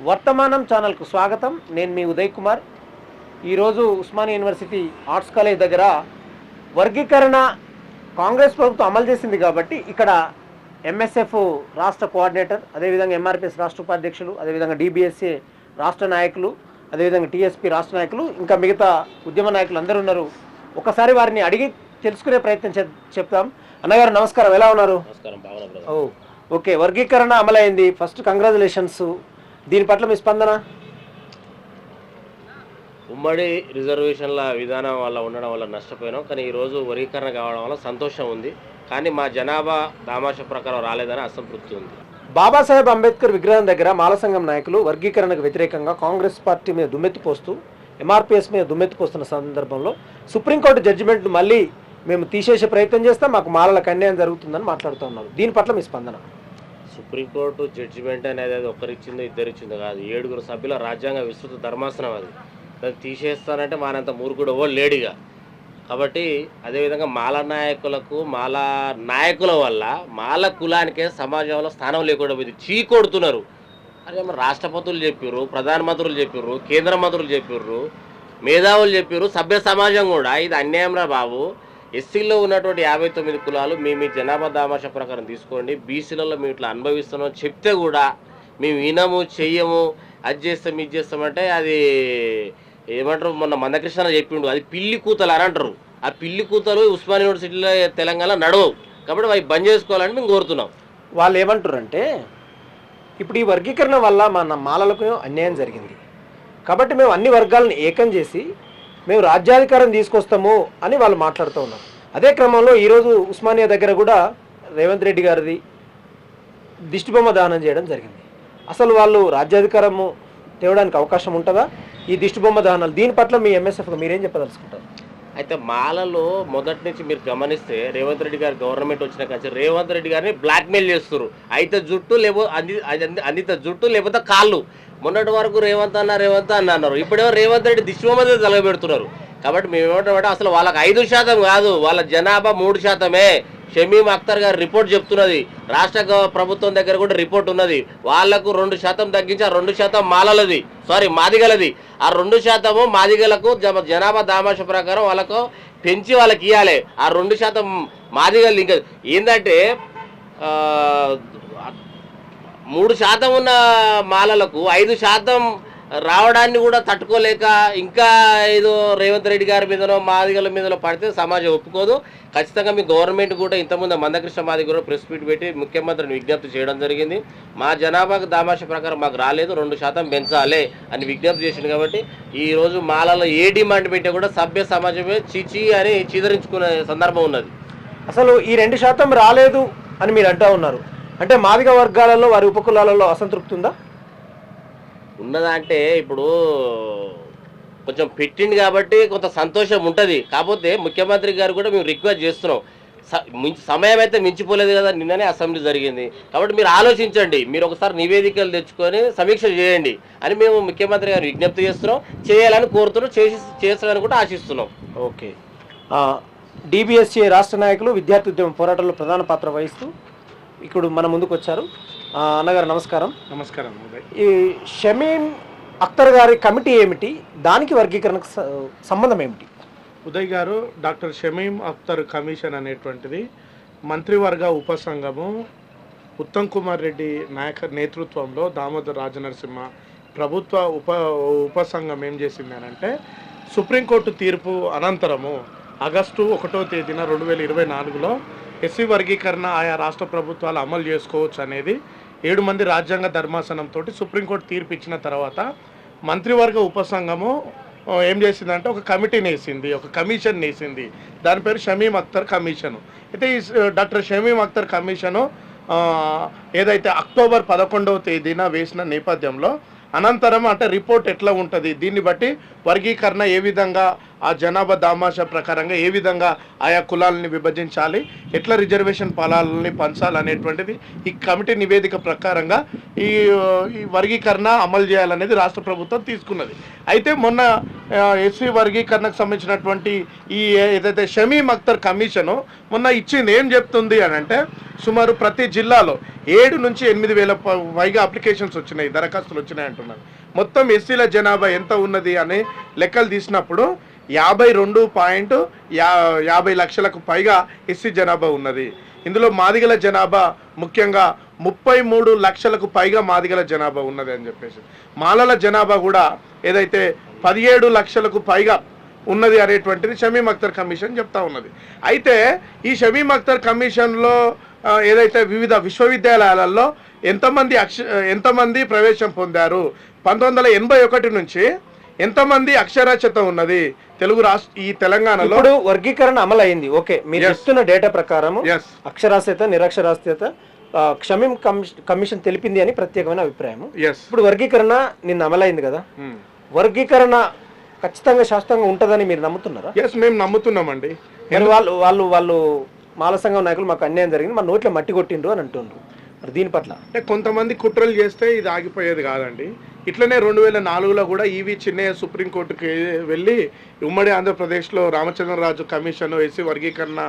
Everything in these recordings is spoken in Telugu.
వర్తమానం ఛానల్కు స్వాగతం. నేను మీ ఉదయ్ కుమార్. ఈరోజు ఉస్మానియా యూనివర్సిటీ ఆర్ట్స్ కాలేజ్ దగ్గర వర్గీకరణ కాంగ్రెస్ ప్రభుత్వం అమలు చేసింది కాబట్టి ఇక్కడ ఎంఎస్ఎఫ్ రాష్ట్ర కోఆర్డినేటర్, అదేవిధంగా ఎంఆర్పిఎస్ రాష్ట్ర ఉపాధ్యక్షులు, అదేవిధంగా డిబిఎస్ఏ రాష్ట్ర నాయకులు, అదేవిధంగా టీఎస్పీ రాష్ట్ర నాయకులు, ఇంకా మిగతా ఉద్యమ నాయకులు అందరూ ఉన్నారు. ఒకసారి వారిని అడిగి తెలుసుకునే ప్రయత్నం చెప్తాం. అన్నగారు నమస్కారం, ఎలా ఉన్నారు? ఓకే, వర్గీకరణ అమలైంది. First congratulations. దీని పట్ల మీ స్పందన? ఉమ్మడి రిజర్వేషన్ల విధానం వల్ల ఉండడం వల్ల నష్టపోయినాం, కానీ ఈరోజు వర్గీకరణ కావడం వల్ల సంతోషం ఉంది. కానీ మా జనాభా దామాష ప్రకారం రాలేదని అసంతృప్తి ఉంది. బాబాసాహెబ్ అంబేద్కర్ విగ్రహం దగ్గర మాల సంఘం నాయకులు వర్గీకరణకు వ్యతిరేకంగా కాంగ్రెస్ పార్టీ మీద దుమ్మెత్తిపోస్తూ, ఎంఆర్పిఎస్ మీద దుమ్మెత్తిపోస్తున్న సందర్భంలో సుప్రీంకోర్టు జడ్జిమెంట్ మళ్ళీ మేము తీసేసే ప్రయత్నం చేస్తాం, మాకు మాలలకు అన్యాయం జరుగుతుందని మాట్లాడుతున్నారు. దీని పట్ల మీ స్పందన? సుప్రీంకోర్టు జడ్జిమెంట్ అనేది అది ఒకరిచ్చిందో ఇద్దరిచ్చిందో కాదు, 7 సభ్యుల రాజ్యాంగ విస్తృత ధర్మాసనం అది. దాన్ని తీసేస్తానంటే మానంత మూర్ఖుడు ఓ లేడిగా. కాబట్టి అదేవిధంగా మాల నాయకుల వల్ల మాల కులానికే సమాజంలో స్థానం లేకుండా పోయింది. చీకొడుతున్నారు. అదే మరి రాష్ట్రపతులు చెప్పారు, ప్రధానమంత్రులు చెప్పారు, కేంద్ర మంత్రులు చెప్పారు, మేధావులు చెప్పారు, సభ్య సమాజం కూడా ఇది అన్యాయం రా బాబు. ఎస్సీలో ఉన్నటువంటి 59 కులాలు మీ జనాభా దామాష ప్రకారం తీసుకోండి, బీసీలలో మేము ఇట్లా అనుభవిస్తున్నాం చెప్తే కూడా మేము వినము, చెయ్యము, అది చేస్తాం ఇది చేస్తామంటే అది ఏమంటారు, మొన్న మందకృష్ణ చెప్పిండు, అది పిల్లి కూతలు అని అంటారు. ఆ పిల్లి కూతలు ఉస్మానియా యూనివర్సిటీలో తెలంగాణ నడవవు. కాబట్టి అవి బంద్ చేసుకోవాలని మేము కోరుతున్నాం. వాళ్ళు ఏమంటారంటే, ఇప్పుడు ఈ వర్గీకరణ వల్ల మన మాలలకు అన్యాయం జరిగింది కాబట్టి మేము అన్ని వర్గాలను ఏకం చేసి మేము రాజ్యాధికారం తీసుకొస్తాము అని వాళ్ళు మాట్లాడుతూ ఉన్నారు. అదే క్రమంలో ఈరోజు ఉస్మానియా దగ్గర కూడా రేవంత్ రెడ్డి గారిది దిష్టిబొమ్మ దానం చేయడం జరిగింది. అసలు వాళ్ళు రాజ్యాధికారము తేవడానికి అవకాశం ఉంటుందా ఈ దిష్టిబొమ్మ దానాలు? దీని పట్ల మీ ఎంఎస్ఎఫ్గా మీరేం చెప్పదలుచుకుంటారు? అయితే మాలలో మొదటి నుంచి మీరు గమనిస్తే రేవంత్ రెడ్డి గారు గవర్నమెంట్ వచ్చిన కానీ రేవంత్ రెడ్డి గారిని బ్లాక్మెయిల్ చేస్తారు. అయితే జుట్టు అందిత జుట్టు లేకపోతే కాళ్ళు. మొన్నటి వరకు రేవంత్ అన్న అన్నారు, ఇప్పుడేమో రేవంత్ రెడ్డి దిశ మీద తలగబెడుతున్నారు. కాబట్టి మేము ఏమంటామంటే అసలు వాళ్ళకి 5% కాదు, వాళ్ళ జనాభా 3%. షమీమ్ అఖ్తర్ గారు రిపోర్ట్ చెప్తున్నది, రాష్ట్ర ప్రభుత్వం దగ్గర కూడా రిపోర్ట్ ఉన్నది. వాళ్లకు 2% తగ్గించి ఆ 2% మాదిగలది. ఆ 2% మాదిగలకు జనాభా దామాష ప్రకారం వాళ్ళకు పెంచి వాళ్ళకి ఇవ్వాలి. ఆ 2% మాదిగలు ఇంకా ఏంటంటే 3% ఉన్న మాలలకు 5% రావడాన్ని కూడా తట్టుకోలేక ఇంకా ఏదో రేవంత్ రెడ్డి గారి మీదనో మాదిగల మీదనో పడితే సమాజం ఒప్పుకోదు. ఖచ్చితంగా మీ గవర్నమెంట్ కూడా ఇంతకుముందు మందకృష్ణ మాదిగ కూడా ప్రెస్ మీట్ పెట్టి ముఖ్యమంత్రిని విజ్ఞప్తి చేయడం జరిగింది. మా జనాభాకు దామాష ప్రకారం మాకు రాలేదు, 2% పెంచాలి అని విజ్ఞప్తి చేసింది. కాబట్టి ఈరోజు మాలలో ఏ డిమాండ్ పెట్టే కూడా సభ్య సమాజమే చిచి అని చీదరించుకునే సందర్భం ఉన్నది. అసలు ఈ 2% రాలేదు అని మీరు అంటూ ఉన్నారు అంటే మాదిగ వర్గాలలో వారి ఉపకులాలలో అసంతృప్తి ఉందా? ఉన్నదా అంటే ఇప్పుడు కొంచెం పెట్టింది కాబట్టి కొంత సంతోషం ఉంటుంది. కాకపోతే ముఖ్యమంత్రి గారు కూడా మేము రిక్వెస్ట్ చేస్తున్నాం, సమయం అయితే మించిపోలేదు కదా, నిన్ననే అసెంబ్లీ జరిగింది. కాబట్టి మీరు ఆలోచించండి, మీరు ఒకసారి నివేదికలు తెచ్చుకొని సమీక్ష చేయండి అని మేము ముఖ్యమంత్రి గారు విజ్ఞప్తి చేస్తున్నాం. చేయాలని కోరుతున్నాం, చేస్తామని కూడా ఆశిస్తున్నాం. ఓకే, డిబిఎస్ఏ రాష్ట్ర నాయకులు విద్యార్థి ఉద్యమ పోరాటంలో ప్రధాన పాత్ర వహిస్తూ ఇప్పుడు మన ముందుకు వచ్చారు. అన్నగారు నమస్కారం. నమస్కారం. ఈ షమీమ్ అఖ్తర్ గారి కమిటీ ఏమిటి, దానికి వర్గీకరణకు సంబంధం ఏమిటి? ఉదయ్ గారు, డాక్టర్ షమీమ్ అఖ్తర్ కమిషన్ అనేటువంటిది మంత్రివర్గ ఉపసంఘము ఉత్తమ్ కుమార్ రెడ్డి నేతృత్వంలో దామోదర్ రాజనరసింహ ప్రభుత్వ ఉపసంఘం ఏం చేసింది అంటే, సుప్రీంకోర్టు తీర్పు అనంతరము ఆగస్టు 1వ తేదీన 2024లో ఎస్సీ వర్గీకరణ ఆయా రాష్ట్ర ప్రభుత్వాలు అమలు చేసుకోవచ్చు అనేది 7 మంది రాజ్యాంగ ధర్మాసనంతో సుప్రీంకోర్టు తీర్పు ఇచ్చిన తర్వాత మంత్రివర్గ ఉపసంఘము ఏం చేసిందంటే ఒక కమిటీని వేసింది, ఒక కమిషన్ వేసింది. దాని పేరు షమీమ్ అఖ్తర్ కమిషను. అయితే ఈ డాక్టర్ షమీమ్ అఖ్తర్ కమిషను ఏదైతే అక్టోబర్ 11వ తేదీన వేసిన నేపథ్యంలో అనంతరం అంటే రిపోర్ట్ ఎట్లా ఉంటుంది, దీన్ని బట్టి వర్గీకరణ ఏ విధంగా ఆ జనాభా దామాషా ప్రకారంగా ఏ విధంగా ఆయా కులాలని విభజించాలి, ఎట్లా రిజర్వేషన్ ఫలాలని పంచాలనేటువంటిది ఈ కమిటీ నివేదిక ప్రకారంగా ఈ వర్గీకరణ అమలు చేయాలనేది రాష్ట్ర ప్రభుత్వం తీసుకున్నది. అయితే మొన్న ఎస్సీ వర్గీకరణకు సంబంధించినటువంటి ఈ ఏదైతే షమీమ్ అఖ్తర్ కమిషను మొన్న ఇచ్చింది ఏం చెప్తుంది అని అంటే, సుమారు ప్రతి జిల్లాలో 7 నుంచి 8,000 పైగా అప్లికేషన్స్ వచ్చినాయి, దరఖాస్తులు వచ్చినాయి అంటున్నారు. మొత్తం ఎస్సీల జనాభా ఎంత ఉన్నది అని లెక్కలు తీసినప్పుడు 52.50 లక్షలకు పైగా ఎస్సీ జనాభా ఉన్నది. ఇందులో మాదిగల జనాభా ముఖ్యంగా 33 లక్షలకు పైగా మాదిగల జనాభా ఉన్నది అని చెప్పేసి, మాలల జనాభా కూడా ఏదైతే 17 లక్షలకు పైగా ఉన్నది అనేటువంటిది షమీమ్ అఖ్తర్ కమిషన్ చెప్తా ఉన్నది. అయితే ఈ షమీమ్ అఖ్తర్ కమిషన్లో ఏదైతే వివిధ విశ్వవిద్యాలయాలలో ఎంతమంది ప్రవేశం పొందారు, 1981 నుంచి ఎంతమంది అక్షరాస్యత ఉన్నది తెలుగు ఈ తెలంగాణలో? ఇప్పుడు వర్గీకరణ అమలు అయింది. ఓకే, మీరు ఇస్తున్న డేటా ప్రకారం అక్షరాస్యత నిరక్షరాస్యత షమీమ్ కమిషన్ తెలిపింది అని ప్రత్యేకమైన అభిప్రాయం. ఇప్పుడు వర్గీకరణ నిన్న అమలైంది కదా, వర్గీకరణ ఖచ్చితంగా శాస్త్రంగా ఉంటుందని మీరు నమ్ముతున్నారా? మేము నమ్ముతున్నామండి. వాళ్ళు మాల సంఘం నాయకులు మాకు అన్యాయం జరిగింది, మా నోట్లో మట్టి కొట్టిండ్రు అని అంటుండ్రు. మరి దీని పట్ల అంటే కొంతమంది కుట్రలు చేస్తే ఇది ఆగిపోయేది కాదండి. ఇట్లనే 2004లో కూడా ఈవి చిన్నయ్య సుప్రీంకోర్టుకి వెళ్ళి ఉమ్మడి ఆంధ్రప్రదేశ్లో రామచంద్రరాజు కమిషన్ ఎస్సీ వర్గీకరణ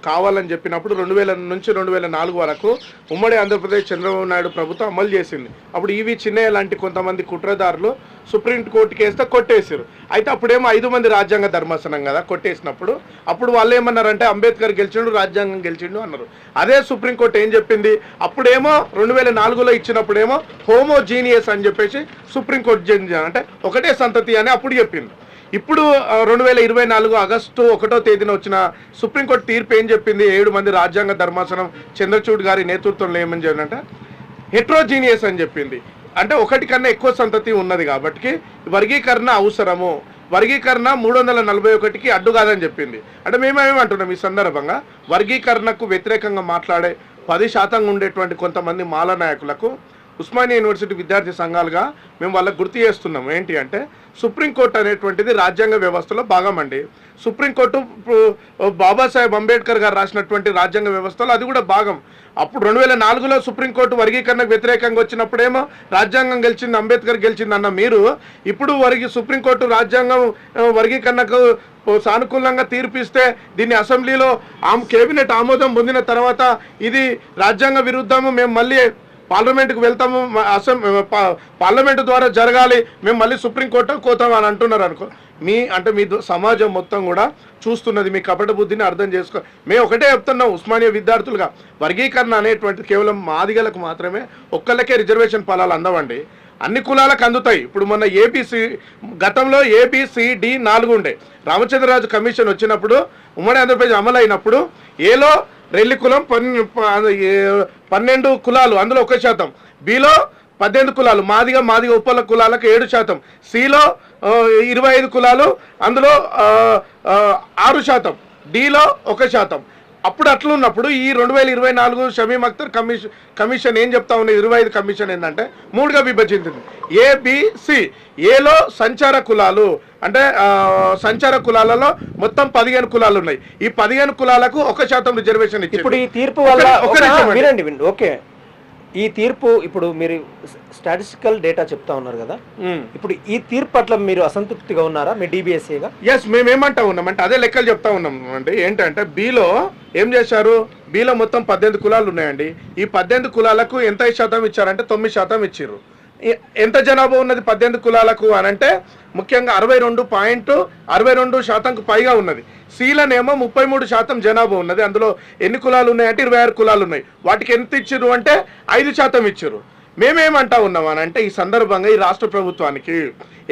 కావాలని చెప్పినప్పుడు 2000 నుంచి 2004 వరకు ఉమ్మడి ఆంధ్రప్రదేశ్ చంద్రబాబు నాయుడు ప్రభుత్వం అమలు చేసింది. అప్పుడు ఈవి చిన్నయ్య లాంటి కొంతమంది కుట్రదారులు సుప్రీంకోర్టుకి వేస్తే కొట్టేసారు. అయితే అప్పుడేమో 5 మంది రాజ్యాంగ ధర్మాసనం కదా కొట్టేసినప్పుడు, అప్పుడు వాళ్ళు ఏమన్నారంటే అంబేద్కర్ గెలిచిండు, రాజ్యాంగం గెలిచిండు అన్నారు. అదే సుప్రీంకోర్టు ఏం చెప్పింది, అప్పుడేమో 2004లో ఇచ్చినప్పుడేమో హోమోజీనియస్ అని చెప్పేసి సుప్రీంకోర్టు అంటే ఒకటే సంతతి అని అప్పుడు చెప్పింది. ఇప్పుడు 2024 ఆగస్టు 1వ తేదీన వచ్చిన సుప్రీంకోర్టు తీర్పు ఏం చెప్పింది, 7 మంది రాజ్యాంగ ధర్మాసనం చంద్రచూడ్ గారి నేతృత్వంలో ఏమని చెప్పినంటే హెట్రోజీనియస్ అని చెప్పింది. అంటే ఒకటి కన్నా ఎక్కువ సంతతి ఉన్నది కాబట్టి వర్గీకరణ అవసరము, వర్గీకరణ 341కి అడ్డు కాదని చెప్పింది. అంటే మేమేమంటున్నాం ఈ సందర్భంగా, వర్గీకరణకు వ్యతిరేకంగా మాట్లాడే 10% ఉండేటువంటి కొంతమంది మాల నాయకులకు ఉస్మానియా యూనివర్సిటీ విద్యార్థి సంఘాలుగా మేము వాళ్ళకు గుర్తు చేస్తున్నాం. ఏంటి అంటే సుప్రీంకోర్టు అనేటువంటిది రాజ్యాంగ వ్యవస్థలో భాగం అండి. సుప్రీంకోర్టు బాబాసాహెబ్ అంబేద్కర్ గారు రాసినటువంటి రాజ్యాంగ వ్యవస్థలో అది కూడా భాగం. అప్పుడు 2004లో సుప్రీంకోర్టు వర్గీకరణకు వ్యతిరేకంగా వచ్చినప్పుడేమో రాజ్యాంగం గెలిచింది, అంబేద్కర్ గెలిచింది అన్న మీరు ఇప్పుడు సుప్రీంకోర్టు రాజ్యాంగం వర్గీకరణకు సానుకూలంగా తీర్పిస్తే దీన్ని అసెంబ్లీలో కేబినెట్ ఆమోదం పొందిన తర్వాత ఇది రాజ్యాంగ విరుద్ధము, మేము మళ్ళీ పార్లమెంటుకు వెళ్తాము, పార్లమెంటు ద్వారా జరగాలి, మేము మళ్ళీ సుప్రీంకోర్టుకు పోతాం అని అంటున్నారు అనుకో. మీ సమాజం మొత్తం కూడా చూస్తున్నది, మీ కపట బుద్ధిని అర్థం చేసుకో. మేము ఒకటే చెప్తున్నాం ఉస్మానియా విద్యార్థులుగా, వర్గీకరణ అనేటువంటిది కేవలం మాదిగలకు మాత్రమే, ఒక్కళ్ళకే రిజర్వేషన్ ఫలాలు అందవండి, అన్ని కులాలకు అందుతాయి. ఇప్పుడు మొన్న గతంలో ABCD 4 ఉండే, రామచంద్రరాజు కమిషన్ వచ్చినప్పుడు ఉమ్మడి ఆంధ్రప్రదేశ్ అమలు అయినప్పుడు ఏలో రెల్లి కులం 12 కులాలు, అందులో 1%, బిలో 18 కులాలు, మాదిగ ఉప్పల కులాలకు 7%, సిలో 25 కులాలు, అందులో 6%, డిలో 1%. అప్పుడు అట్లున్నప్పుడు ఈ 2024 షమీమ్ అఖ్తర్ కమిషన్ ఏం చెప్తా ఉన్నది, 25 కమిషన్ ఏంటంటే 3గా విభజించింది. ABC, ఏలో సంచార కులాలు, అంటే సంచార కులాలలో మొత్తం 15 కులాలు ఉన్నాయి. ఈ 15 కులాలకు 1% రిజర్వేషన్ ఇచ్చింది. ఇప్పుడు ఈ తీర్పు వల్ల ఓకే, ఈ తీర్పు ఇప్పుడు మీరు స్టాటిస్టికల్ డేటా చెప్తా ఉన్నారు కదా, ఇప్పుడు ఈ తీర్పు పట్ల మీరు అసంతృప్తిగా ఉన్నారా మీ DBSAగా? ఎస్, మేమేమంటా ఉన్నామంటే అదే లెక్కలు చెప్తా ఉన్నాం అండి. ఏంటంటే బిలో ఏం చేశారు, బిలో మొత్తం 18 కులాలు ఉన్నాయండి. ఈ 18 కులాలకు ఎంత శాతం ఇచ్చారంటే 9% ఇచ్చారు. ఎంత జనాభా ఉన్నది 18 కులాలకు అని అంటే ముఖ్యంగా 62.62% పైగా ఉన్నది. సీలనేమో 33% జనాభా ఉన్నది. అందులో ఎన్ని కులాలు ఉన్నాయంటే 26 కులాలు ఉన్నాయి. వాటికి ఎంత ఇచ్చారు అంటే 5% ఇచ్చారు. మేమేమంటా ఉన్నాం అని అంటే ఈ సందర్భంగా ఈ రాష్ట్ర ప్రభుత్వానికి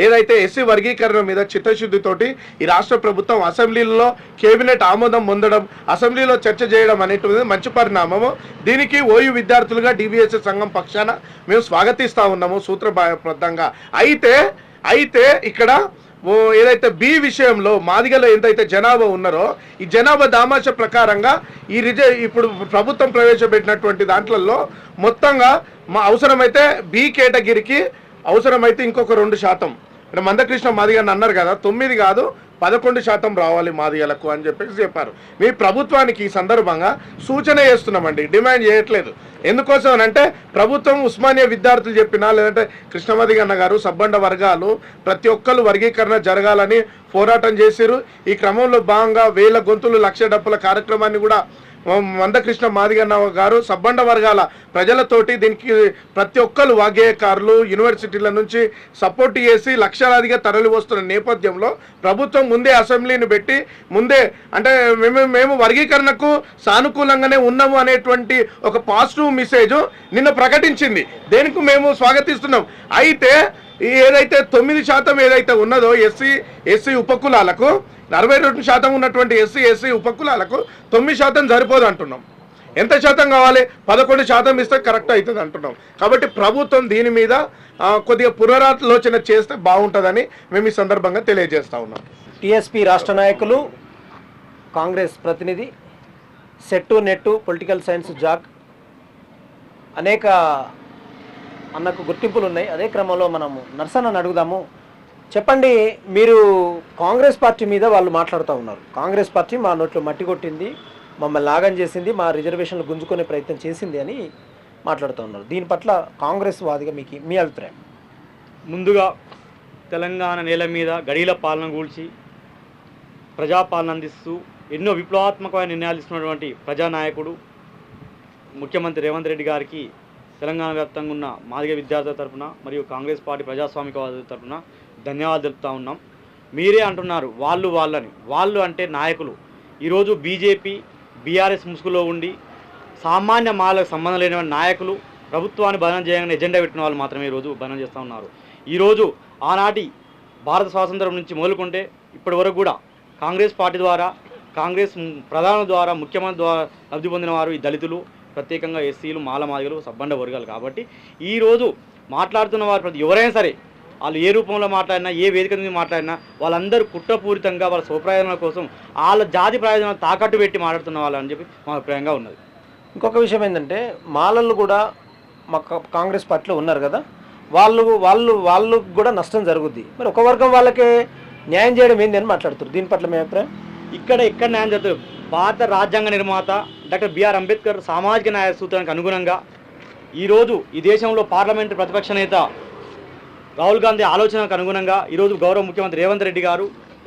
ఏదైతే ఎస్సీ వర్గీకరణ మీద చిత్తశుద్ధితోటి ఈ రాష్ట్ర ప్రభుత్వం అసెంబ్లీలో కేబినెట్ ఆమోదం పొందడం, అసెంబ్లీలో చర్చ చేయడం అనేటువంటిది మంచి పరిణామము. దీనికి ఓయూ విద్యార్థులుగా DBSA సంఘం పక్షాన మేము స్వాగతిస్తూ ఉన్నాము సూత్రబద్ధంగా. అయితే ఇక్కడ ఏదైతే బి విషయంలో మాదిగలో ఎంతైతే జనాభా ఉన్నారో ఈ జనాభా దామాష ప్రకారంగా ఇప్పుడు ప్రభుత్వం ప్రవేశపెట్టినటువంటి దాంట్లలో మొత్తంగా అవసరమైతే బి కేటగిరీకి అవసరమైతే ఇంకొక 2%, అంటే మందకృష్ణ మాదిగని అన్నారు కదా, 9 కాదు 11% రావాలి మాదిగలకు అని చెప్పేసి చెప్పారు. మీ ప్రభుత్వానికి ఈ సందర్భంగా సూచన చేస్తున్నామండి, డిమాండ్ చేయట్లేదు. ఎందుకోసం అంటే ప్రభుత్వం ఉస్మానియా విద్యార్థులు చెప్పినా, లేదంటే కృష్ణమాదిగన్న గారు, సబ్బండ వర్గాలు ప్రతి ఒక్కరు వర్గీకరణ జరగాలని పోరాటం చేశారు. ఈ క్రమంలో భాగంగా 1000 గొంతులు 1,00,000 డప్పుల కార్యక్రమాన్ని కూడా మందకృష్ణ మాదిగన్న గారు సబ్బండ వర్గాల ప్రజలతోటి దీనికి ప్రతి ఒక్కరు వాగ్గేయకారులు యూనివర్సిటీల నుంచి సపోర్ట్ చేసి లక్షలాదిగా తరలి వస్తున్న నేపథ్యంలో ప్రభుత్వం ముందే అసెంబ్లీని పెట్టి ముందే అంటే మేము వర్గీకరణకు సానుకూలంగానే ఉన్నాము అనేటువంటి ఒక పాజిటివ్ మెసేజ్ నిన్న ప్రకటించింది. దేనికి మేము స్వాగతిస్తున్నాం. అయితే ఏదైతే 9% ఏదైతే ఉన్నదో ఎస్సీ ఉపకులాలకు 62% ఉన్నటువంటి ఎస్సీ ఉపకులాలకు 9% సరిపోదు అంటున్నాం. ఎంత శాతం కావాలి? 11% ఇస్తే కరెక్ట్ అవుతుంది అంటున్నాం. కాబట్టి ప్రభుత్వం దీని మీద కొద్దిగా పునరాలోచన చేస్తే బాగుంటుందని మేము ఈ సందర్భంగా తెలియజేస్తా ఉన్నాం. టీఎస్పీ రాష్ట్ర నాయకులు, కాంగ్రెస్ ప్రతినిధి, set net political science Jack అనేక అన్నకు గుర్తింపులు ఉన్నాయి. అదే క్రమంలో మనము నర్సన్నని అడుగుదాము. చెప్పండి, మీరు కాంగ్రెస్ పార్టీ మీద వాళ్ళు మాట్లాడుతూ ఉన్నారు. కాంగ్రెస్ పార్టీ మా నోట్లో మట్టి కొట్టింది, మమ్మల్ని నాగం చేసింది, మా రిజర్వేషన్లు గుంజుకునే ప్రయత్నం చేసింది అని మాట్లాడుతూ ఉన్నారు. దీని పట్ల కాంగ్రెస్ వాదిగా మీకు మీ అభిప్రాయం? ముందుగా తెలంగాణ నేల మీద గడీల పాలన కూల్చి ప్రజాపాలన అందిస్తూ ఎన్నో విప్లవాత్మకమైన నిర్ణయాలు తీసుకున్నటువంటి ప్రజానాయకుడు ముఖ్యమంత్రి రేవంత్ రెడ్డి గారికి తెలంగాణ వ్యాప్తంగా ఉన్న మాదిగ విద్యార్థుల తరఫున మరియు కాంగ్రెస్ పార్టీ ప్రజాస్వామికవాదుల తరఫున ధన్యవాదాలు తెలుపుతూ ఉన్నాం. మీరే అంటున్నారు వాళ్ళని. వాళ్ళు అంటే నాయకులు. ఈరోజు బీజేపీ బీఆర్ఎస్ ముసుగులో ఉండి సామాన్య మాలకు సంబంధం లేని నాయకులు ప్రభుత్వాన్ని భజన చేయాలని ఎజెండా పెట్టిన వాళ్ళు మాత్రమే ఈరోజు భజన చేస్తూ ఉన్నారు. ఈరోజు ఆనాటి భారత స్వాతంత్రం నుంచి మొదలుకుంటే ఇప్పటి వరకు కూడా కాంగ్రెస్ పార్టీ ద్వారా, కాంగ్రెస్ ప్రధానుల ద్వారా, ముఖ్యమంత్రి ద్వారా లబ్ధి పొందిన వారు ఈ దళితులు, ప్రత్యేకంగా ఎస్సీలు, మాదిగలు, సబ్బండ వర్గాలు. కాబట్టి ఈరోజు మాట్లాడుతున్న వారు ప్రతి ఎవరైనా సరే వాళ్ళు ఏ రూపంలో మాట్లాడినా, ఏ వేదిక మీద మాట్లాడినా వాళ్ళందరూ కుట్రపూరితంగా వాళ్ళ స్వప్రయోజనాల కోసం వాళ్ళ జాతి ప్రయోజనాలు తాకట్టు పెట్టి మాట్లాడుతున్న వాళ్ళు అని చెప్పి మా అభిప్రాయంగా ఉన్నది. ఇంకొక విషయం ఏంటంటే, మాలలు కూడా మా కాంగ్రెస్ పార్టీలో ఉన్నారు కదా, వాళ్ళు కూడా నష్టం జరుగుద్ది. మరి ఒక వర్గం వాళ్ళకే న్యాయం చేయడం ఏంది అని మాట్లాడుతారు. దీని పట్ల మీ అభిప్రాయం? ఇక్కడ న్యాయం జరుగుతుంది. భారత రాజ్యాంగ నిర్మాత డాక్టర్ బిఆర్ అంబేద్కర్ సామాజిక న్యాయ సూత్రానికి అనుగుణంగా ఈరోజు ఈ దేశంలో పార్లమెంటు ప్రతిపక్ష నేత రాహుల్ గాంధీ ఆలోచనకు అనుగుణంగా ఈరోజు గౌరవ ముఖ్యమంత్రి రేవంత్ రెడ్డి గారు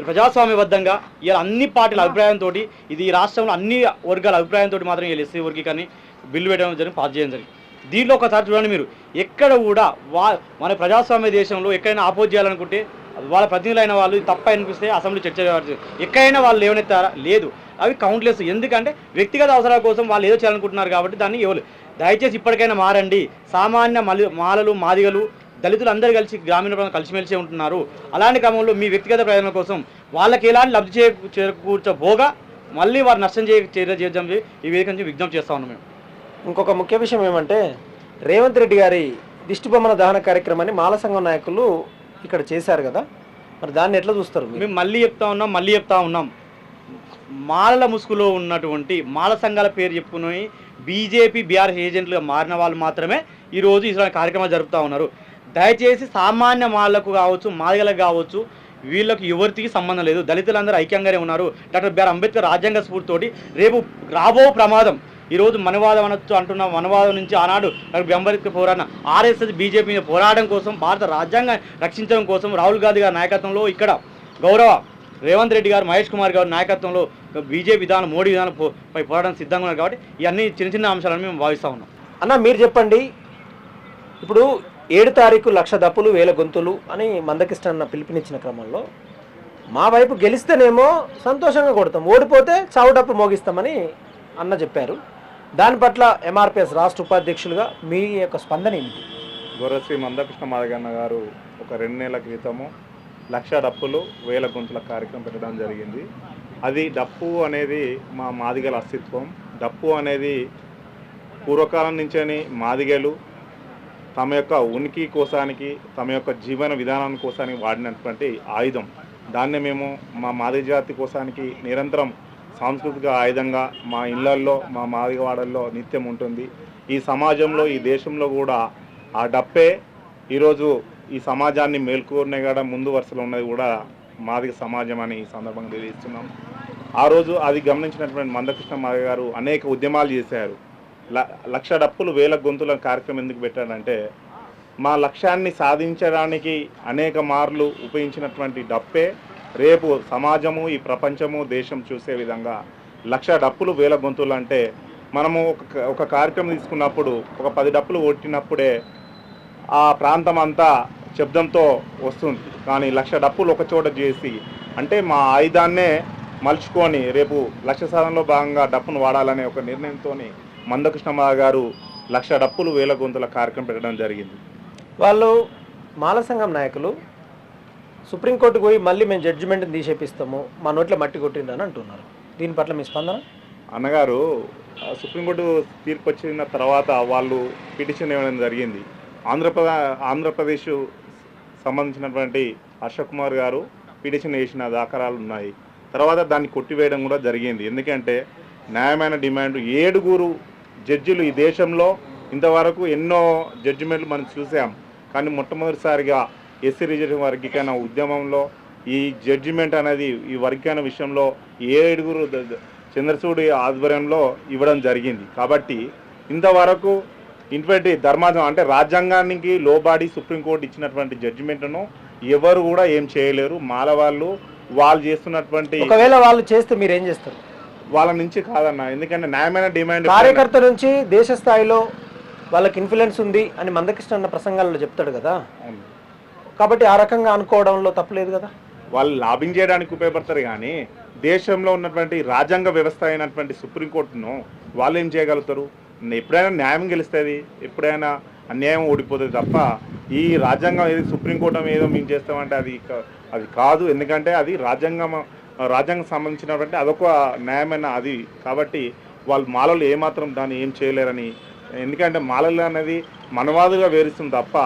ప్రజాస్వామ్యబద్ధంగా ఇలా అన్ని పార్టీల అభిప్రాయంతో, ఇది ఈ రాష్ట్రంలో అన్ని వర్గాల అభిప్రాయంతో మాత్రం వీళ్ళు ఎస్సీ వర్గీకరణ బిల్లు పెట్టడం జరిగింది, పాస్ చేయడం జరిగింది. దీనిలో ఒకసారి చూడండి, మీరు ఎక్కడ కూడా మన ప్రజాస్వామ్య దేశంలో ఎక్కడైనా ఆపోజ్ చేయాలనుకుంటే వాళ్ళ ప్రతినిధులైన వాళ్ళు తప్ప అనిపిస్తే అసెంబ్లీ చర్చ ఎక్కడైనా వాళ్ళు లేవనెత్తారా? లేదు. అవి కౌంట్లెస్. ఎందుకంటే వ్యక్తిగత అవసరాల కోసం వాళ్ళు ఏదో చేయాలనుకుంటున్నారు కాబట్టి దాన్ని ఎవరు. దయచేసి ఇప్పటికైనా మారండి. సామాన్య మాలలు, మాదిగలు, దళితులు అందరూ కలిసి గ్రామీణ ప్రాంతం కలిసిమెలిసి ఉంటున్నారు. అలాంటి క్రమంలో మీ వ్యక్తిగత ప్రయోజనం కోసం వాళ్ళకి ఎలాంటి లబ్ధి చేకూర్చబోగా మళ్ళీ వారు నష్టం చేయడం ఈ వేదిక నుంచి విజ్ఞప్తి చేస్తా ఉన్నాం. మేము ఇంకొక ముఖ్య విషయం ఏమంటే, రేవంత్ రెడ్డి గారి దిష్టిబొమ్మల దహన కార్యక్రమాన్ని మాల సంఘం నాయకులు ఇక్కడ చేశారు కదా, మరి దాన్ని ఎట్లా చూస్తారు? మేము మళ్ళీ చెప్తా ఉన్నాం మాలల ముసుగులో ఉన్నటువంటి మాల సంఘాల పేరు చెప్పుకుని బీజేపీ బీఆర్ఎస్ ఏజెంట్లుగా మారిన వాళ్ళు మాత్రమే ఈరోజు ఇలాంటి కార్యక్రమాలు జరుపుతూ ఉన్నారు. దయచేసి సామాన్య మాలకు కావచ్చు, మాదిగలకు కావచ్చు, వీళ్ళకి ఎవరికి సంబంధం లేదు. దళితులందరూ ఐక్యంగానే ఉన్నారు. డాక్టర్ బిఆర్ అంబేద్కర్ రాజ్యాంగ స్ఫూర్తితోటి రేపు రాబో ప్రమాదం ఈరోజు మనవాదం అనొచ్చు అంటున్న మనవాదం నుంచి ఆనాడు డాక్టర్ అంబేద్కర్ పోరాడిన ఆర్ఎస్ఎస్ బీజేపీ మీద పోరాటం కోసం, భారత రాజ్యాంగాన్ని రక్షించడం కోసం రాహుల్ గాంధీ గారి నాయకత్వంలో, ఇక్కడ గౌరవ రేవంత్ రెడ్డి గారు, మహేష్ కుమార్ గారి నాయకత్వంలో బీజేపీ విధానం, మోడీ విధానం పై పోరాటం సిద్ధంగా ఉన్నారు. కాబట్టి ఇవన్నీ చిన్న అంశాలను మేము భావిస్తూ ఉన్నాం. అన్న, మీరు చెప్పండి, ఇప్పుడు 7 తారీఖు 1,00,000 దప్పులు 1000 గొంతులు అని మందకృష్ణ అన్న పిలుపునిచ్చిన క్రమంలో మా వైపు గెలిస్తేనేమో సంతోషంగా కొడతాం, ఓడిపోతే చావు డప్పు మోగిస్తామని అన్న చెప్పారు. దాని పట్ల ఎంఆర్పిఎస్ రాష్ట్ర ఉపాధ్యక్షులుగా మీ యొక్క స్పందన ఏంటి? గౌరవశ్రీ మందకృష్ణ మాదిగన్న గారు ఒక 2 నెలల క్రితము 1,00,000 డప్పులు 1000 గొంతుల కార్యక్రమం పెట్టడం జరిగింది. అది డప్పు అనేది మా మాదిగల అస్తిత్వం. డప్పు అనేది పూర్వకాలం నుంచే మాదిగలు తమ యొక్క ఉనికి కోసానికి, తమ యొక్క జీవన విధానం కోసానికి వాడినటువంటి ఆయుధం. దాన్నే మేము మా మాదిగ జాతి కోసానికి నిరంతరం సాంస్కృతిక ఆయుధంగా మా ఇళ్లల్లో, మా మాదిగవాడల్లో నిత్యం ఉంటుంది. ఈ సమాజంలో, ఈ దేశంలో కూడా ఆ డప్పే ఈరోజు ఈ సమాజాన్ని మేల్కొనగడ ముందు వరుసలో ఉన్నది కూడా మాదిగ సమాజం అని ఈ సందర్భంగా తెలియజేస్తున్నాం. ఆ రోజు అది గమనించినటువంటి మందకృష్ణ మాదిగ గారు అనేక ఉద్యమాలు చేశారు. 1,00,000 డప్పులు 1000 గొంతుల కార్యక్రమం ఎందుకు పెట్టాడంటే, మా లక్ష్యాన్ని సాధించడానికి అనేక మార్లు ఉపయోగించినటువంటి డప్పే రేపు సమాజము, ఈ ప్రపంచము, దేశం చూసే విధంగా లక్ష డప్పులు వేల గొంతులు అంటే మనము ఒక కార్యక్రమం తీసుకున్నప్పుడు ఒక 10 డప్పులు కొట్టినప్పుడే ఆ ప్రాంతం అంతా శబ్దంతో వస్తుంది. కానీ లక్ష డప్పులు ఒక చోట చేసి అంటే మా ఆయుధాన్నే మలుచుకొని రేపు లక్ష్య సాధనలో భాగంగా డప్పును వాడాలనే ఒక నిర్ణయంతో మందకృష్ణమ్మ గారు లక్ష డప్పులు వేల గొంతుల కార్యక్రమం పెట్టడం జరిగింది. వాళ్ళు మాల సంఘం నాయకులు సుప్రీంకోర్టుకు పోయి మళ్ళీ మేము జడ్జిమెంట్ని తీసేపిస్తాము, మా నోట్లో మట్టి కొట్టిందని అంటున్నారు. దీని పట్ల మీ స్పందన? అన్నగారు సుప్రీంకోర్టు తీర్పు వచ్చిన తర్వాత వాళ్ళు పిటిషన్ ఇవ్వడం జరిగింది. ఆంధ్రప్రదేశ్ సంబంధించినటువంటి అశోక్ కుమార్ గారు పిటిషన్ వేసిన దాఖలాలు ఉన్నాయి. తర్వాత దాన్ని కొట్టివేయడం కూడా జరిగింది. ఎందుకంటే న్యాయమైన డిమాండ్ 7 జడ్జిలు ఈ దేశంలో ఇంతవరకు ఎన్నో జడ్జిమెంట్లు మనం చూసాం. కానీ మొట్టమొదటిసారిగా ఎస్సీ రిజర్వేషన్ వర్గీకరణ ఉద్యమంలో ఈ జడ్జిమెంట్ అనేది ఈ వర్గీకరణ విషయంలో 7 చంద్రచూడి ఆధ్వర్యంలో ఇవ్వడం జరిగింది. కాబట్టి ఇంతవరకు ఇటువంటి ధర్మాధం అంటే రాజ్యాంగానికి లోబాడి సుప్రీంకోర్టు ఇచ్చినటువంటి జడ్జిమెంట్ను ఎవరు కూడా ఏం చేయలేరు. మాల వాళ్ళు చేస్తున్నటువంటి ఒకవేళ వాళ్ళు చేస్తే మీరు ఏం చేస్తారు? వాళ్ళ నుంచి కాదన్న, ఎందుకంటే న్యాయమైన డిమాండ్ కార్యకర్త నుంచి దేశ స్థాయిలో వాళ్ళకి ఇన్ఫ్లుయెన్స్ ఉంది అని మందకృష్ణ అన్న ప్రసంగాల్లో చెప్తాడు కదా, కాబట్టి ఆ రకంగా అనుకోవడంలో తప్పలేదు కదా. వాళ్ళు లాబింగ్ చేయడానికి ఉపయోగపడతారు. కానీ దేశంలో ఉన్నటువంటి రాజ్యాంగ వ్యవస్థ అయినటువంటి సుప్రీంకోర్టును వాళ్ళు ఏం చేయగలుగుతారు? ఎప్పుడైనా న్యాయం గెలుస్తుంది, ఎప్పుడైనా అన్యాయం ఓడిపోతుంది తప్ప ఈ రాజ్యాంగం ఏది సుప్రీంకోర్టు ఏదో మేము చేస్తామంటే అది కాదు. ఎందుకంటే అది రాజ్యాంగం సంబంధించినటువంటి అదొక న్యాయమైన అది. కాబట్టి వాళ్ళు మాలలు ఏమాత్రం దాన్ని ఏం చేయలేరని, ఎందుకంటే మాలలు అనేది మనవాదుగా వేరుస్తుంది తప్ప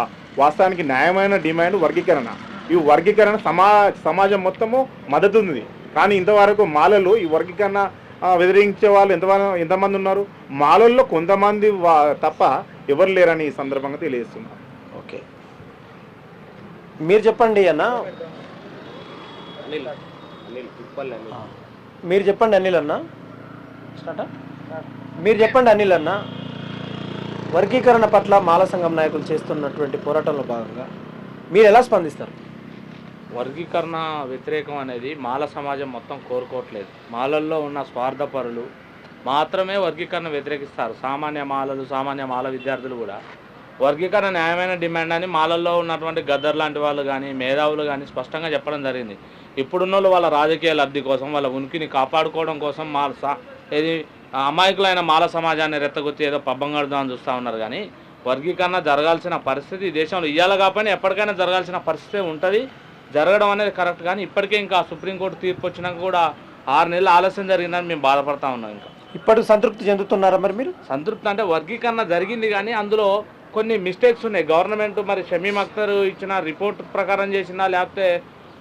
వాస్తవానికి న్యాయమైన డిమాండ్ వర్గీకరణ. ఈ వర్గీకరణ సమాజం మొత్తము మద్దతు ఉంది. కానీ ఇంతవరకు మాలలు ఈ వర్గీకరణ వ్యతిరేకించే వాళ్ళు ఎంతమంది ఉన్నారు? మాలల్లో కొంతమంది తప్ప ఎవరు లేరని ఈ సందర్భంగా తెలియజేస్తున్నారు. ఓకే, మీరు చెప్పండి అన్న. మీరు చెప్పండి అనిల్ అన్న. మీరు చెప్పండి అనిల్ అన్న. వర్గీకరణ పట్ల మాల సంఘం నాయకులు చేస్తున్నటువంటి పోరాటంలో భాగంగా మీరు ఎలా స్పందిస్తారు? వర్గీకరణ వ్యతిరేకం అనేది మాల సమాజం మొత్తం కోరుకోవట్లేదు. మాలల్లో ఉన్న స్వార్థపరులు మాత్రమే వర్గీకరణ వ్యతిరేకిస్తారు. సామాన్య మాల విద్యార్థులు కూడా వర్గీకరణ న్యాయమైన డిమాండ్ అని మాలల్లో ఉన్నటువంటి గద్దర్ లాంటి వాళ్ళు కానీ మేధావులు కానీ స్పష్టంగా చెప్పడం జరిగింది. ఇప్పుడున్న వాళ్ళ రాజకీయ లబ్ధి కోసం, వాళ్ళ ఉనికిని కాపాడుకోవడం కోసం ఏది అమాయకులైన మాల సమాజాన్ని రెత్తగొత్తి ఏదో పబ్బం గడుదామని చూస్తూ ఉన్నారు. కానీ వర్గీకరణ జరగాల్సిన పరిస్థితి ఈ దేశంలో ఇయ్యాల కాకపోయినా ఎప్పటికైనా జరగాల్సిన పరిస్థితి ఉంటుంది. జరగడం అనేది కరెక్ట్. కానీ ఇప్పటికే ఇంకా సుప్రీంకోర్టు తీర్పు వచ్చినాక కూడా 6 నెలలు ఆలస్యం జరిగిందని మేము బాధపడతా ఉన్నాం. ఇంకా ఇప్పటికి సంతృప్తి చెందుతున్నారా మరి మీరు? సంతృప్తి అంటే వర్గీకరణ జరిగింది కానీ అందులో కొన్ని మిస్టేక్స్ ఉన్నాయి. గవర్నమెంట్ మరి షమీం అఖ్తర్ ఇచ్చిన రిపోర్ట్ ప్రకారం చేసిందా, లేకపోతే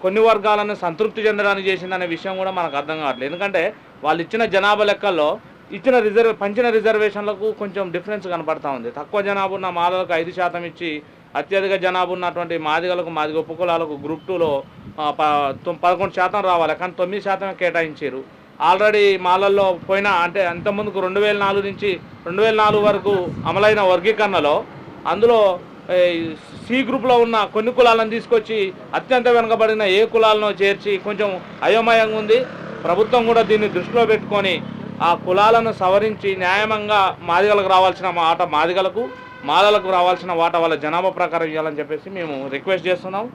కొన్ని వర్గాలను సంతృప్తి చెందడానికి చేసిందనే విషయం కూడా మనకు అర్థం కావట్లేదు. ఎందుకంటే వాళ్ళు ఇచ్చిన జనాభా లెక్కల్లో పంచిన రిజర్వేషన్లకు కొంచెం డిఫరెన్స్ కనపడతా ఉంది. తక్కువ జనాభా ఉన్న మాలలకు 5% ఇచ్చి అత్యధిక జనాభా ఉన్నటువంటి మాదిగలకు, మాదిగ ఉపకులాలకు గ్రూప్ 2లో 11% రావాలి, కానీ 9% కేటాయించారు. ఆల్రెడీ మాలల్లో అంటే అంతకుముందుకు 2004 నుంచి 2004 వరకు అమలైన వర్గీకరణలో అందులో సి గ్రూప్లో ఉన్న కొన్ని కులాలను తీసుకొచ్చి అత్యంత వెనుకబడిన ఏ కులాలను చేర్చి కొంచెం అయోమయంగా ఉంది. ప్రభుత్వం కూడా దీన్ని దృష్టిలో పెట్టుకొని ఆ కులాలను సవరించి న్యాయంగా మాదిగలకు రావాల్సిన వాటా మాదిగలకు, మాలలకు రావాల్సిన వాటా వాళ్ళ జనాభా ప్రకారం ఇవ్వాలని చెప్పేసి మేము రిక్వెస్ట్ చేస్తున్నాం,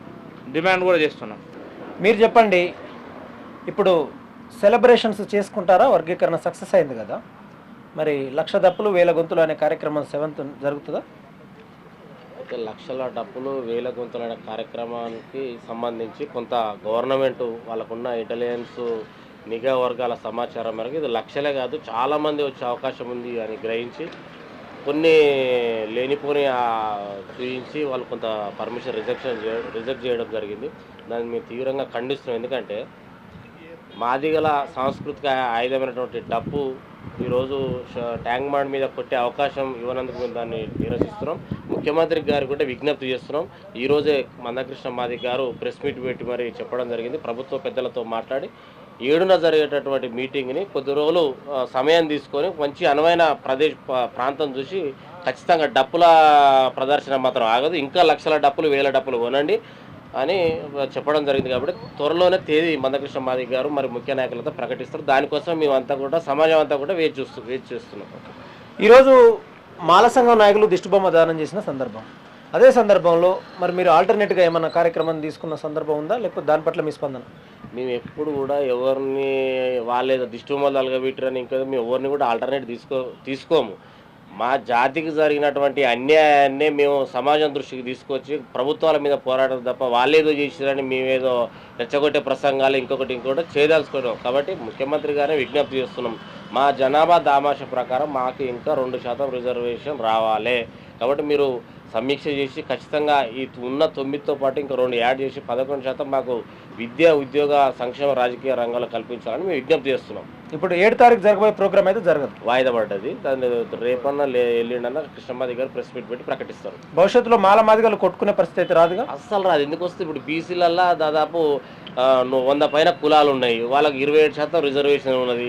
డిమాండ్ కూడా చేస్తున్నాం. మీరు చెప్పండి, ఇప్పుడు సెలబ్రేషన్స్ చేసుకుంటారా? వర్గీకరణ సక్సెస్ అయింది కదా, మరి 1,00,000 డప్పులు 1,000 గొంతులు అనే కార్యక్రమం 7th జరుగుతుందా? అయితే 1,00,000 డప్పులు 1,000 గొంతులు అనే కార్యక్రమానికి సంబంధించి కొంత గవర్నమెంట్ వాళ్ళకున్న ఇంటెలిజెన్స్ నిఘా వర్గాల సమాచారం మేరకు ఇది లక్షలే కాదు చాలామంది వచ్చే అవకాశం ఉంది అని గ్రహించి కొన్ని లేనిపోని చూపించి వాళ్ళు కొంత పర్మిషన్ రిజెక్ట్ చేయడం జరిగింది. దాన్ని మేము తీవ్రంగా ఖండిస్తున్నాం. ఎందుకంటే మాదిగల సాంస్కృతిక ఆయుధమైనటువంటి డప్పు ఈరోజు ట్యాంక్ బండ్ మీద కొట్టే అవకాశం ఇవ్వనందుకు మేము దాన్ని నిరసిస్తున్నాం. ముఖ్యమంత్రి గారికి కూడా విజ్ఞప్తి చేస్తున్నాం. ఈరోజే మందకృష్ణ మాదిగ గారు ప్రెస్ మీట్ పెట్టి మరి చెప్పడం జరిగింది. ప్రభుత్వ పెద్దలతో మాట్లాడి 7న జరిగేటటువంటి మీటింగ్ని కొద్ది రోజులు సమయం తీసుకొని మంచి అనువైన ప్రాంతం చూసి ఖచ్చితంగా డప్పుల ప్రదర్శన మాత్రం ఆగదు. ఇంకా 1,00,000 డప్పులు 1,000 డప్పులు కొనండి. అని చెప్పడం జరిగింది. కాబట్టి త్వరలోనే తేదీ మందకృష్ణ మాదిగ గారు మరి ముఖ్య నాయకులతో ప్రకటిస్తారు. దానికోసం మేమంతా కూడా సమాజం అంతా కూడా వేచి చేస్తున్నాం. ఈరోజు మాల సంఘం నాయకులు దిష్టిబొమ్మ దానం చేసిన సందర్భం, అదే సందర్భంలో మరి మీరు ఆల్టర్నేట్గా ఏమన్నా కార్యక్రమం తీసుకున్న సందర్భం ఉందా, లేకపోతే దాని పట్ల మీ స్పందన? మేము ఎప్పుడు కూడా ఎవరిని వాళ్ళేదో దిష్టిబొమ్మలు అలగబెట్టారని ఇంకా మేము ఎవరిని కూడా ఆల్టర్నేట్ తీసుకోము. మా జాతికి జరిగినటువంటి అన్యాయాన్ని మేము సమాజం దృష్టికి తీసుకొచ్చి ప్రభుత్వాల మీద పోరాటం తప్ప వాళ్ళేదో చేసిరని మేమేదో రెచ్చగొట్టే ప్రసంగాలు ఇంకొకటి చేయదలుచుకున్నాం. కాబట్టి ముఖ్యమంత్రి గారిని విజ్ఞప్తి చేస్తున్నాం, మా జనాభా దామాష ప్రకారం మాకు ఇంకా 2% రిజర్వేషన్ రావాలి. కాబట్టి మీరు సమీక్ష చేసి ఖచ్చితంగా ఈ ఉన్న 9తో పాటు ఇంకా 2 యాడ్ చేసి 11% మాకు విద్య, ఉద్యోగ, సంక్షేమ, రాజకీయ రంగాల్లో కల్పించాలని మేము విజ్ఞప్తి చేస్తున్నాం. ఇప్పుడు 7 తారీఖు జరగబోయే ప్రోగ్రామ్ అయితే జరగదు, వాయిదా పడ్డది. దాన్ని రేపన్నా ఎల్లుండన్నా కృష్ణమాది గారు ప్రెస్ మీట్ పెట్టి ప్రకటిస్తారు. భవిష్యత్తులో మాల మాదిగలు కొట్టుకునే పరిస్థితి అయితే రాదుగా? అస్సలు రాదు. ఎందుకు వస్తే ఇప్పుడు బీసీలల్లో దాదాపు 100 పైన కులాలు ఉన్నాయి, వాళ్ళకి 27% రిజర్వేషన్ ఉన్నది.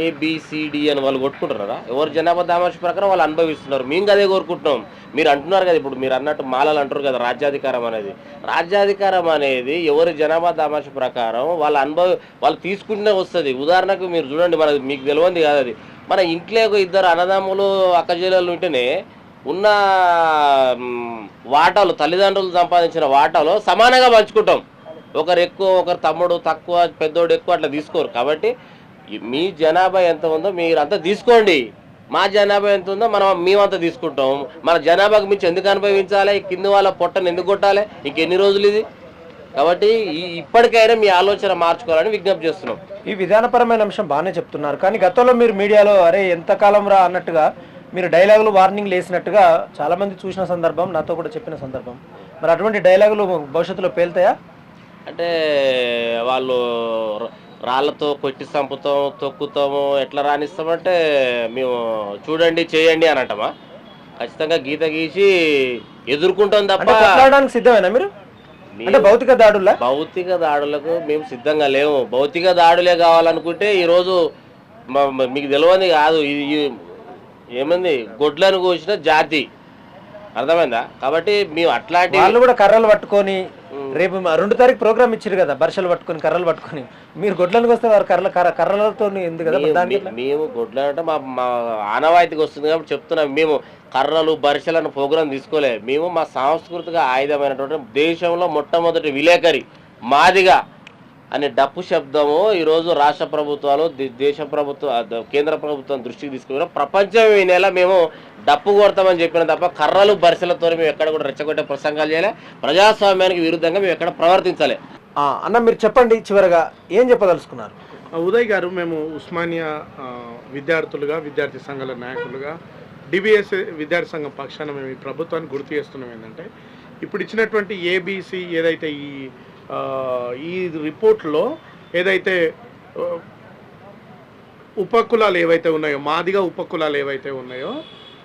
ABCD అని వాళ్ళు కొట్టుకుంటున్నారా? ఎవరు జనాభా దామాష ప్రకారం వాళ్ళు అనుభవిస్తున్నారు. మేము అదే కోరుకుంటున్నాం. మీరు అంటున్నారు కదా, ఇప్పుడు మీరు అన్నట్టు మాలలు అంటారు కదా రాజ్యాధికారం అనేది. రాజ్యాధికారం అనేది ఎవరి జనాభా దామాష ప్రకారం వాళ్ళు తీసుకుంటూనే వస్తుంది. ఉదాహరణకు మీరు చూడండి, మీకు తెలియంది కాదు అది, మన ఇంట్లో ఒక 2 అన్నదమ్ములు అక్కచెల్లెలు ఉంటేనే ఉన్న వాటాలు, తల్లిదండ్రులు సంపాదించిన వాటాలు సమానంగా పంచుకుంటాం. ఒకరు ఎక్కువ, ఒకరు తమ్ముడు తక్కువ, పెద్దోడు ఎక్కువ అట్లా తీసుకోరు. కాబట్టి మీ జనాభా ఎంత ఉందో మీరు అంతా తీసుకోండి, మా జనాభా ఎంత ఉందో మేమంతా తీసుకుంటాం. మన జనాభాకు మించి ఎందుకు అనుభవించాలి? కింది వాళ్ళ పొట్టను ఎందుకు కొట్టాలి? ఇంకెన్ని రోజులు ఇది? కాబట్టి ఇప్పటికైనా మీ ఆలోచన మార్చుకోవాలని విజ్ఞప్తి చేస్తున్నాం. ఈ విధానపరమైన అంశం బాగానే చెప్తున్నారు, కానీ గతంలో మీరు మీడియాలో అరే ఎంతకాలం రా అన్నట్టుగా మీరు డైలాగులు వార్నింగ్లు వేసినట్టుగా చాలామంది చూసిన సందర్భం, నాతో కూడా చెప్పిన సందర్భం. మరి అటువంటి డైలాగులు భవిష్యత్తులో పేలుతాయా? అంటే వాళ్ళు రాళ్లతో కొట్టి చంపుతాం, తొక్కుతాము, ఎట్లా రాణిస్తామంటే మేము చూడండి చేయండి అనటమా? ఖచ్చితంగా గీత గీసి ఎదుర్కొంటాం తప్ప. మాట్లాడడానికి సిద్ధమేనా మీరు? అంటే భౌతిక దాడులకు మేము సిద్ధంగా లేము. భౌతిక దాడులే కావాలనుకుంటే ఈరోజు మీకు తెలియదు కాదు, ఏమంది గొడ్లను కోసిన జాతి, అర్థమైందా? కాబట్టి మేము అట్లాంటి వాళ్ళు కూడా కర్రలు పట్టుకొని రేపు 2 తారీఖు ప్రోగ్రామ్ ఇచ్చారు కదా, బర్షలు పట్టుకొని కర్రలు పట్టుకొని, మీరు గొడ్లకు వస్తే వారు కర్రలతో ఎందుకు కదా? మేము గొడ్లు అంటే మా ఆనవాయితీకి వస్తుంది కాబట్టి చెప్తున్నాం. మేము కర్రలు, బరిసెలను ప్రోగ్రాం తీసుకోలే. మేము మా సాంస్కృతిక ఆయుధమైనటువంటి దేశంలో మొట్టమొదటి విలేకరి మాదిగ అనే డప్పు శబ్దము ఈరోజు రాష్ట్ర ప్రభుత్వాలు, దేశ ప్రభుత్వం, కేంద్ర ప్రభుత్వం దృష్టికి తీసుకుని ప్రపంచం ఈ నెల మేము డప్పు కొడతామని చెప్పిన తప్ప కర్రలు, బరిసెలతో మేము ఎక్కడ కూడా రెచ్చగొట్టే ప్రసంగాలు చేయలే. ప్రజాస్వామ్యానికి విరుద్ధంగా మేము ఎక్కడ ప్రవర్తించాలి. అన్న మీరు చెప్పండి, చివరగా ఏం చెప్పదలుచుకున్నారు? ఉదయ్ గారు, మేము ఉస్మానియా విద్యార్థులుగా, విద్యార్థి సంఘాల నాయకులుగా, DBS విద్యార్థి సంఘం పక్షాన మేము ఈ ప్రభుత్వాన్ని గుర్తు చేస్తున్నాం. ఏంటంటే ఇప్పుడు ఇచ్చినటువంటి ABC ఏదైతే ఈ రిపోర్ట్లో ఏదైతే ఉపకులాలు ఏవైతే ఉన్నాయో, మాదిగ ఉపకులాలు ఏవైతే ఉన్నాయో,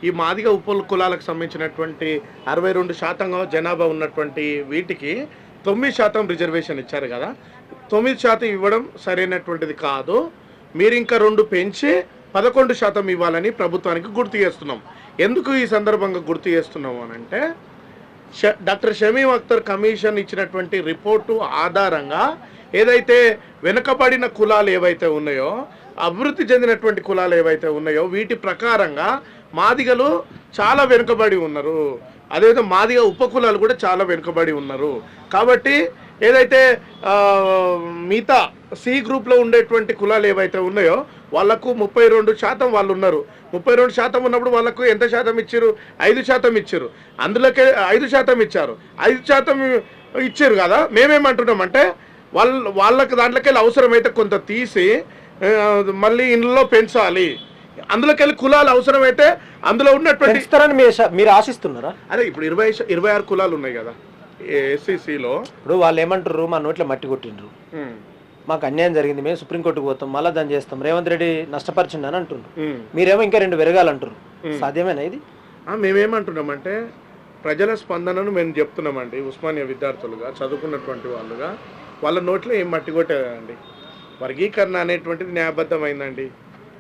ఈ మాదిగ ఉపకులాలకు సంబంధించినటువంటి 62% జనాభా ఉన్నటువంటి వీటికి 9% రిజర్వేషన్ ఇచ్చారు కదా. 9% ఇవ్వడం సరైనటువంటిది కాదు. మీరు ఇంకా 2 పెంచి 11% ఇవ్వాలని ప్రభుత్వానికి గుర్తు చేస్తున్నాం. ఎందుకు ఈ సందర్భంగా గుర్తు చేస్తున్నాము అని అంటే, డాక్టర్ షమీమ్ అఖ్తర్ కమిషన్ ఇచ్చినటువంటి రిపోర్టు ఆధారంగా ఏదైతే వెనుకబడిన కులాలు ఏవైతే ఉన్నాయో, అభివృద్ధి చెందినటువంటి కులాలు ఏవైతే ఉన్నాయో, వీటి ప్రకారంగా మాదిగలు చాలా వెనుకబడి ఉన్నారు. అదేవిధంగా మాదిగ ఉపకులాలు కూడా చాలా వెనుకబడి ఉన్నారు. కాబట్టి ఏదైతే మిగతా C గ్రూప్లో ఉండేటువంటి కులాలు ఏవైతే ఉన్నాయో వాళ్ళకు 32% వాళ్ళు ఉన్నారు. 32% ఉన్నప్పుడు వాళ్ళకు ఎంత శాతం ఇచ్చారు? 5% ఇచ్చారు. అందులోకే 5% ఇచ్చారు. 5% ఇచ్చారు కదా. మేమేమంటున్నామంటే వాళ్ళకి దాంట్లోకి అవసరమైతే కొంత తీసి మళ్ళీ ఇంట్లో పెంచాలి. అందులోకెళ్ళి కులాలు అవసరమైతే అందులో ఉన్నటువంటి మీరు ఆశిస్తున్నారా? అదే ఇప్పుడు 26 కులాలు ఉన్నాయి కదా SCCలో. ఇప్పుడు వాళ్ళు ఏమంటారు, మా నోట్లో మట్టి కొట్టిండ్రు, మాకు అన్యాయం జరిగింది, మేము సుప్రీంకోర్టుకు పోతాం, మళ్ళీ దాన్ని చేస్తాం, రేవంత్ రెడ్డి నష్టపరిచిండు అని అంటున్నారు. మీరేమో ఇంకా 2 పెరగాలంటారు. సాధ్యమేనా ఇది? మేమేమంటున్నామంటే ప్రజల స్పందనను మేము చెప్తున్నామండి. ఉస్మానియా విద్యార్థులుగా, చదువుకున్నటువంటి వాళ్ళుగా వాళ్ళ నోట్లో ఏం మట్టి కొట్టేదండి. వర్గీకరణ అనేటువంటిది న్యాయబద్ధమైందండి.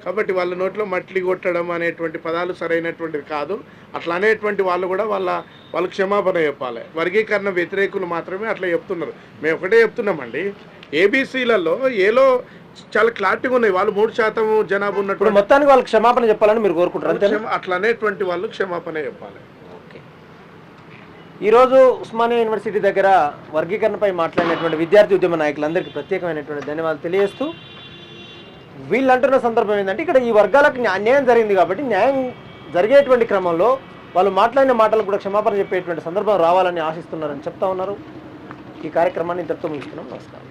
కాబట్టి వాళ్ళ నోట్లో మట్లి కొట్టడం అనేటువంటి పదాలు సరైనటువంటిది కాదు. అట్లా అనేటువంటి వాళ్ళు కూడా వాళ్ళు క్షమాపణ చెప్పాలి. వర్గీకరణ వ్యతిరేకులు మాత్రమే అట్లా చెప్తున్నారు. మేము ఒకటే చెప్తున్నామండి, ఏబీసీలలో ఏలో చాలా క్లారిటీగా ఉన్నాయి. వాళ్ళు 3% జనాభా ఉన్నటువంటి మొత్తానికి వాళ్ళకి క్షమాపణ చెప్పాలని మీరు కోరుకుంటారు. అట్లా అనేటువంటి వాళ్ళు క్షమాపణ చెప్పాలి. ఈరోజు ఉస్మానియా యూనివర్సిటీ దగ్గర వర్గీకరణపై మాట్లాడినటువంటి విద్యార్థి ఉద్యమ నాయకులందరికీ ప్రత్యేకమైనటువంటి ధన్యవాదాలు తెలియజేస్తూ, వీళ్ళు అంటున్న సందర్భం ఏంటంటే ఇక్కడ ఈ వర్గాలకు అన్యాయం జరిగింది కాబట్టి న్యాయం జరిగేటువంటి క్రమంలో వాళ్ళు మాట్లాడిన మాటలకు కూడా క్షమాపణ చెప్పేటువంటి సందర్భం రావాలని ఆశిస్తున్నారని చెప్తా ఉన్నారు. ఈ కార్యక్రమాన్ని ఇంతటితో ముగిస్తున్నాం. నమస్కారం.